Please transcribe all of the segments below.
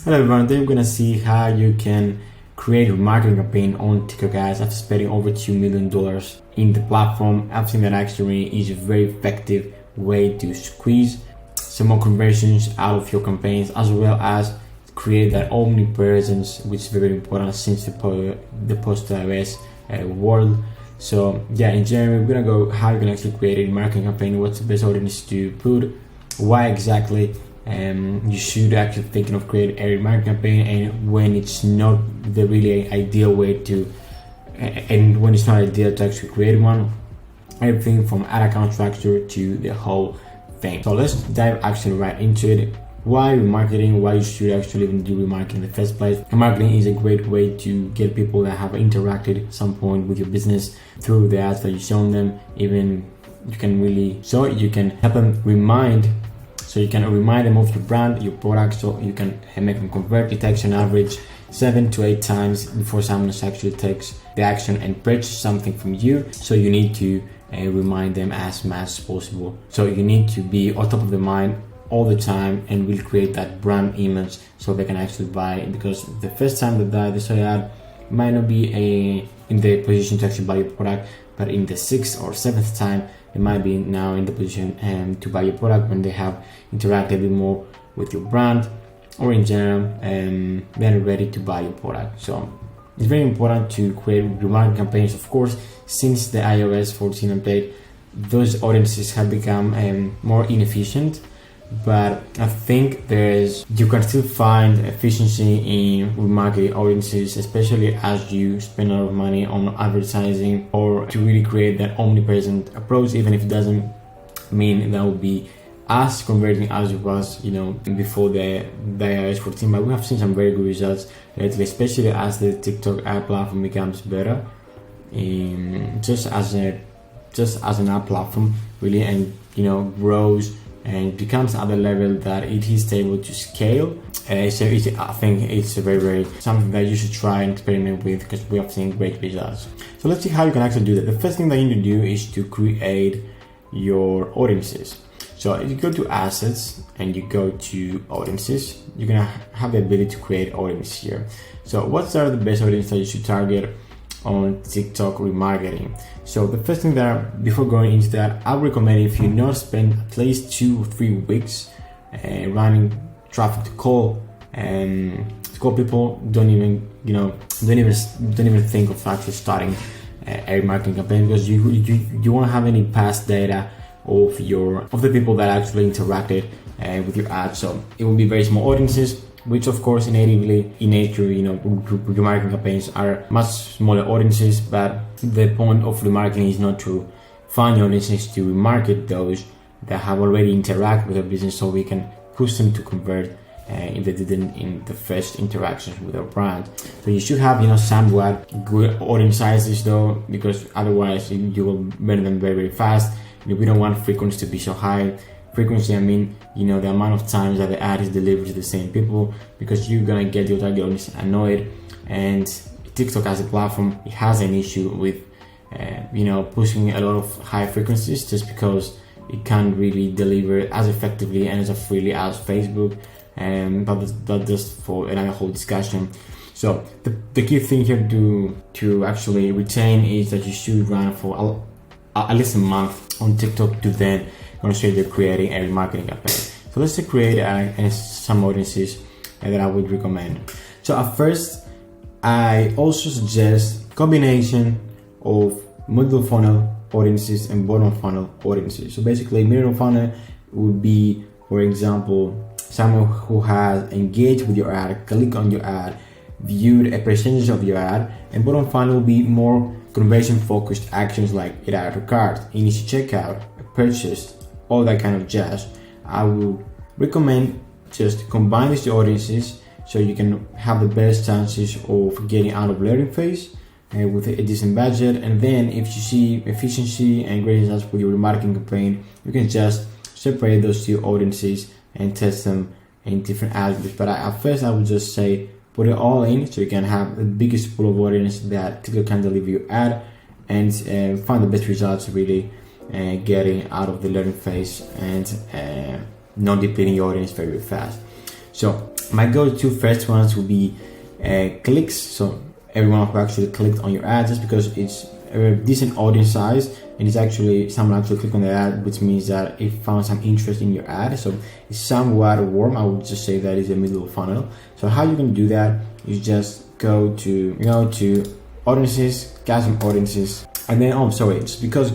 Hello everyone, today we're gonna see how you can create a marketing campaign on TikTok ads after spending over $2 million in the platform. I've seen that actually is a very effective way to squeeze some more conversions out of your campaigns, as well as create that omnipresence, which is very important since the post-iOS world. So yeah, in general, we're gonna go how you can actually create a marketing campaign, what's the best audience to put, why exactly you should actually thinking of creating a marketing campaign, and when it's not the really ideal way to, and when it's not ideal to actually create one. Everything from ad account structure to the whole thing. So let's dive actually right into it. Why remarketing? Why you should actually even do remarketing in the first place? Remarketing is a great way to get people that have interacted at some point with your business through the ads that you shown them. Even you can help them remind. So you can remind them of your brand, your product, so you can make them convert. It takes on average 7 to 8 times before someone actually takes the action and purchase something from you. So you need to remind them as much as possible. So you need to be on top of the mind all the time, and will create that brand image so they can actually buy it, because the first time that they saw your ad might not be in the position to actually buy your product, but in the 6th or 7th time they might be now in the position to buy your product when they have interacted a bit more with your brand, or in general they're ready to buy your product. So it's very important to create remarketing campaigns. Of course, since the iOS 14 update, those audiences have become more inefficient, but I think you can still find efficiency in remarketing audiences, especially as you spend a lot of money on advertising, or to really create that omnipresent approach, even if it doesn't mean that will be as converting as it was, before the iOS 14. But we have seen some very good results lately, especially as the TikTok ad platform becomes better, just as an ad platform really, and grows and becomes at the level that it is able to scale. So I think it's a very something that you should try and experiment with, because we have seen great results. So let's see how you can actually do that. The first thing that you need to do is to create your audiences. So if you go to assets and you go to audiences, you're gonna have the ability to create audience here. So what are the best audience that you should target on TikTok remarketing? So the first thing before going into that, I would recommend, if you not spend at least 2 or 3 weeks running traffic to call people, don't even think of actually starting a remarketing campaign, because you won't have any past data of the people that actually interacted with your ad. So it will be very small audiences, which of course natively in nature, remarketing campaigns are much smaller audiences. But the point of remarketing is not to find audiences, to remarket those that have already interacted with our business, so we can push them to convert if they didn't in the first interactions with our brand. So you should have somewhat good audience sizes though, because otherwise you will burn them very fast. We don't want frequency to be so high. Frequency, I mean, the amount of times that the ad is delivered to the same people, because you're gonna get your target audience annoyed. And TikTok as a platform, it has an issue with pushing a lot of high frequencies, just because it can't really deliver as effectively and as freely as Facebook. But just for another whole discussion. So the key thing here to actually retain is that you should run for at least a month on TikTok to then consider creating a remarketing campaign. So let's create some audiences that I would recommend. So at first, I also suggest combination of middle funnel audiences and bottom funnel audiences. So basically, middle funnel would be, for example, someone who has engaged with your ad, clicked on your ad, viewed a percentage of your ad, and bottom funnel will be more conversion focused actions like it add to cart, initial checkout, purchase, all that kind of jazz. I would recommend just combine these audiences so you can have the best chances of getting out of learning phase with a decent budget. And then if you see efficiency and great results with your remarketing campaign, you can just separate those 2 audiences and test them in different ad groups. But at first I would just say put it all in, so you can have the biggest pool of audience that TikTok can deliver your ad, and find the best results really getting out of the learning phase and not depleting your audience very fast. So My go-to first ones will be clicks. So everyone who actually clicked on your ad, just because it's a decent audience size and it's actually someone actually clicked on the ad, which means that it found some interest in your ad. So it's somewhat warm. I would just say that is a middle funnel. So how you can do that is just go to audiences, custom audiences, and then just because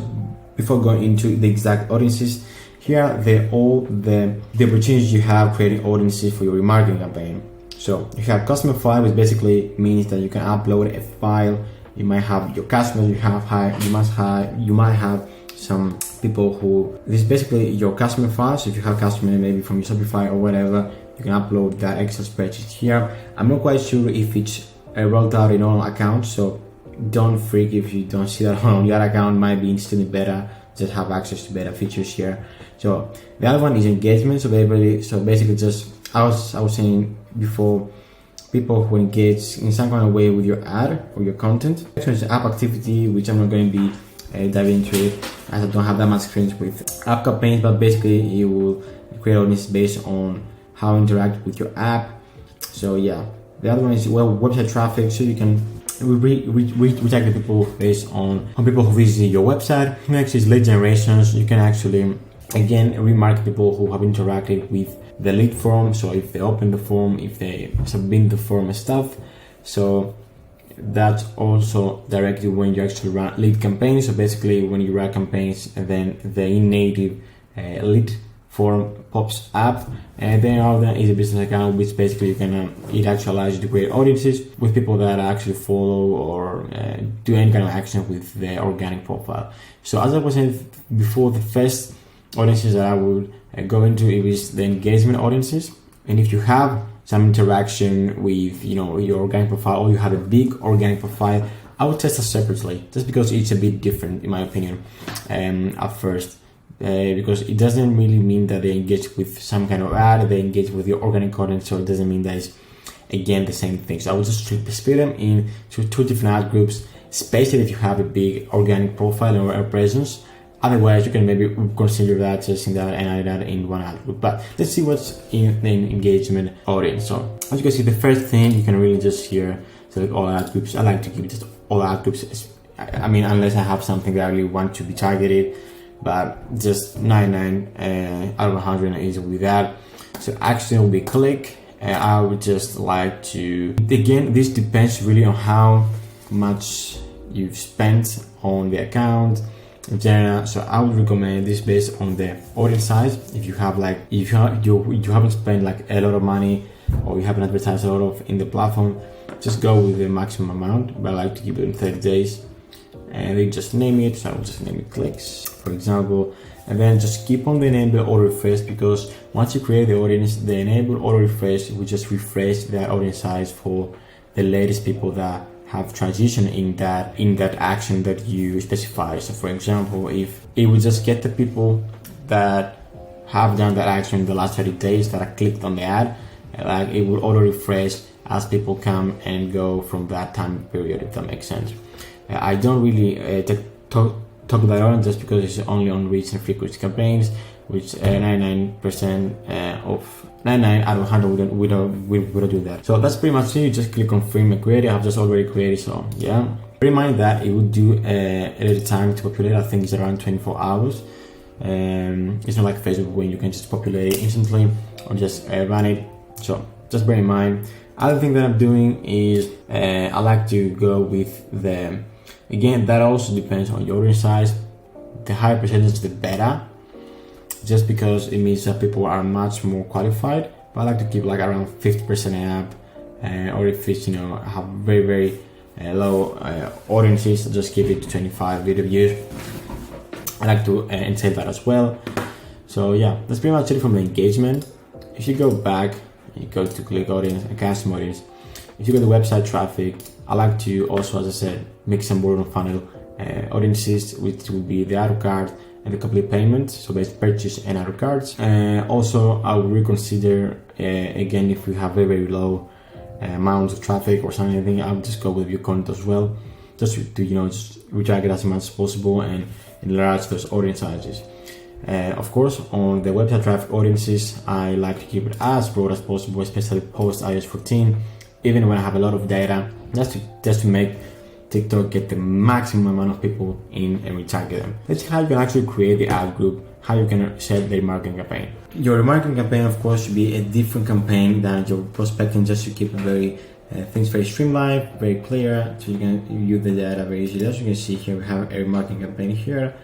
before going into the exact audiences, here they're all the opportunities you have creating audiences for your remarketing campaign. So you have customer file, which basically means that you can upload a file. You might have your customers, you might have some people who, this is basically your customer file. So if you have customer maybe from your Shopify or whatever, you can upload that Excel spreadsheet here. I'm not quite sure if it's rolled out in all accounts, so don't freak if you don't see that on your account. Might be instantly better, just have access to better features here. So the other one is engagement. So basically just, I was saying before, people who engage in some kind of way with your ad or your content. Next one is app activity, which I'm not going to be diving into it, as I don't have that much experience with app campaigns, but basically you will create audience based on how you interact with your app. So yeah, the other one is website traffic, so you can retarget people based on people who visit your website. Next is lead generations. You can actually again remarket people who have interacted with the lead form. So if they open the form, if they submit the form and stuff. So that's also directly when you actually run lead campaigns. So basically when you run campaigns, and then the in-native lead form pops up, and then all that is a business account, which basically you can it actually allows you to create audiences with people that actually follow or do any kind of action with their organic profile. So as I was saying before, the first audiences that I would go into is the engagement audiences. And if you have some interaction with your organic profile, or you have a big organic profile, I would test it separately, just because it's a bit different in my opinion at first. Because it doesn't really mean that they engage with some kind of ad, they engage with your organic content, so it doesn't mean that it's again the same thing. So I would just split them into two different ad groups, especially if you have a big organic profile or a presence. Otherwise, you can maybe consider that, testing that, and add that in one ad group. But let's see what's in the engagement audience. So as you can see, the first thing you can really just here select all ad groups. I like to keep just all ad groups. I mean, unless I have something that I really want to be targeted, but just 99 out of 100 is with that. So action will be click. I would just like to, again, this depends really on how much you've spent on the account in general. So I would recommend this based on the audience size. If you have you haven't spent like a lot of money, or you haven't advertised a lot of in the platform, just go with the maximum amount. But I like to keep it in 30 days, and then just name it. So I will just name it clicks, for example, and then just keep on the enable auto refresh, because once you create the audience, the enable auto refresh will just refresh that audience size for the latest people that have transitioned in that action that you specify. So for example, if it would just get the people that have done that action in the last 30 days that I clicked on the ad, like it will auto refresh as people come and go from that time period, if that makes sense. I don't really talk that on, just because it's only on reach and frequency campaigns, which 99% of 99 out of 100 we don't do that. So that's pretty much it. You just click confirm and create. I have just already created, so yeah. Bear in mind that it would do a little time to populate. I think it's around 24 hours. It's not like Facebook when you can just populate it instantly or just run it. So just bear in mind. Other thing that I'm doing is I like to go with the, again, that also depends on your audience size. The higher percentage, the better, just because it means that people are much more qualified. But I like to keep like around 50% up, or if it's have very very low audiences, just keep it to 25 video views. I like to entail that as well. So yeah, that's pretty much it from the engagement. If you go back, you go to click audience and custom audience. If you go to website traffic, I like to also, as I said, make some bottom funnel audiences, which will be the auto card and the complete payment, so based purchase and auto cards. Also, I will reconsider again if we have very very low amounts of traffic or something. I'll just go with view content as well, just to just retarget as much as possible and enlarge those audience sizes. Of course, on the website traffic audiences, I like to keep it as broad as possible, especially post iOS 14, even when I have a lot of data, just to make TikTok get the maximum amount of people in and retarget them. Let's see how you can actually create the ad group, how you can set the remarketing campaign. Your remarketing campaign, of course, should be a different campaign than your prospecting, just to keep it things very streamlined, very clear, so you can use the data very easily. As you can see here, we have a remarketing campaign here,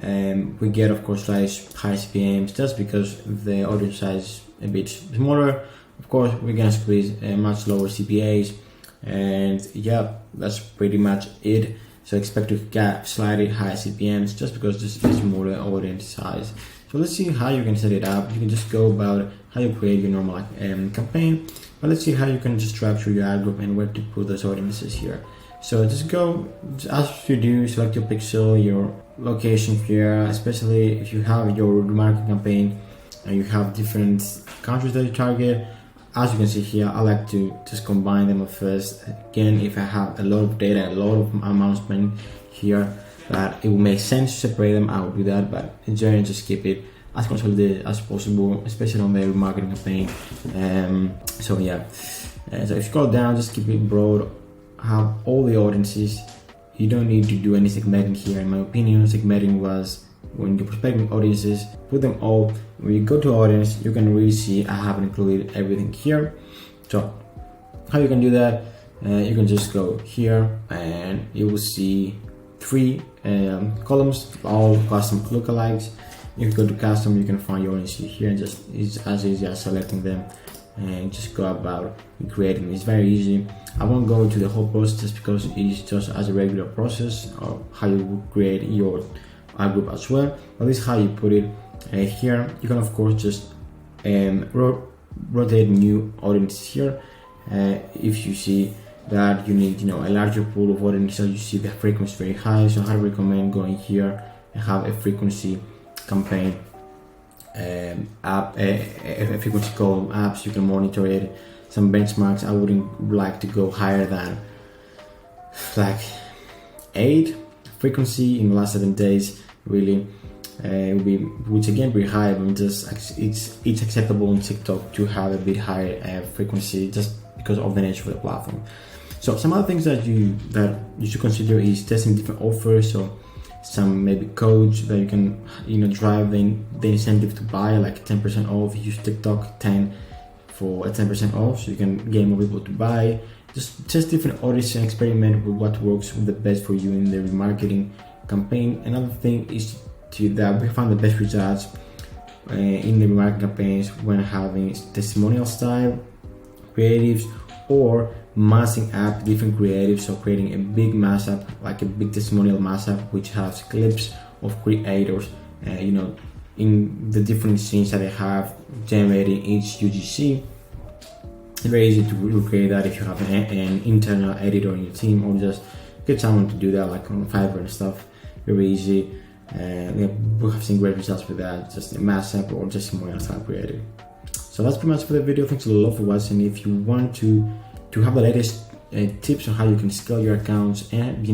and we get, of course, high CPMs just because the audience size is a bit smaller. Of course, we're gonna squeeze much lower CPAs, and yeah, that's pretty much it. So expect to get slightly higher CPMs just because this is a smaller audience size. So let's see how you can set it up. You can just go about how you create your normal campaign, but let's see how you can just structure your ad group and where to put those audiences here. So just go, as you do, select your pixel, your location here, especially if you have your marketing campaign and you have different countries that you target. As you can see here, I like to just combine them at first. Again, if I have a lot of data, a lot of amount spent here, that it will make sense to separate them, I will do that, but in general, just keep it as consolidated as possible, especially on the remarketing campaign. So yeah, so if you scroll down, just keep it broad, have all the audiences. You don't need to do any segmenting here. In my opinion, segmenting was when you're prospecting audiences, put them all. When you go to audience, you can really see I haven't included everything here. So how you can do that, you can just go here and you will see 3 columns, all custom lookalikes. If you go to custom, you can find your audience here, and just it's as easy as selecting them and just go about creating. It's very easy. I won't go into the whole process just because it's just as a regular process of how you would create your ad group as well, but this is how you put it here. You can, of course, just rotate new audiences here if you see that you need a larger pool of audience, so you see the frequency very high. So I recommend going here and have a frequency campaign app, a frequency column apps. You can monitor it, some benchmarks. I wouldn't like to go higher than like 8 frequency in the last 7 days, really. It will be, which again be high, but just it's acceptable on TikTok to have a bit higher frequency just because of the nature of the platform. So some other things that you should consider is testing different offers. So some maybe codes that you can drive the incentive to buy, like 10% off. Use TikTok 10 for a 10% off, so you can get more people to buy. Just test different audiences and experiment with what works the best for you in the remarketing campaign. Another thing is that we found the best results in the remarketing campaigns when having testimonial style creatives or massing up different creatives. So creating a big mass up, like a big testimonial mass up, which has clips of creators, in the different scenes that they have generating each UGC. It's very easy to recreate that if you have an internal editor in your team, or just get someone to do that, like on Fiverr and stuff. Very easy. We have seen great results with that, just a mass up or just more style creative. So that's pretty much for the video. Thanks a lot for watching. If you want to have the latest tips on how you can scale your accounts, and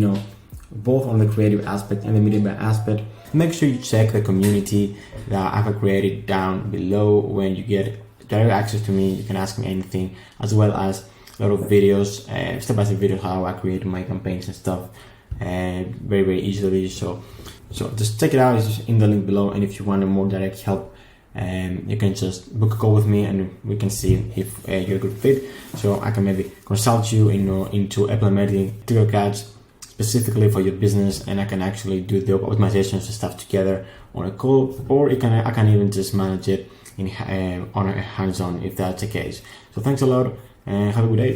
both on the creative aspect and the media aspect, make sure you check the community that I have created down below. When you get direct access to me, you can ask me anything, as well as a lot of videos, step-by-step videos how I create my campaigns and stuff, very, very easily. So just check it out. It's just in the link below. And if you want a more direct help, you can just book a call with me and we can see if you're a good fit. So I can maybe consult you into implementing TikTok ads specifically for your business, and I can actually do the optimizations and stuff together on a call, or I can even just manage it on a hands-on if that's the case. So thanks a lot and have a good day.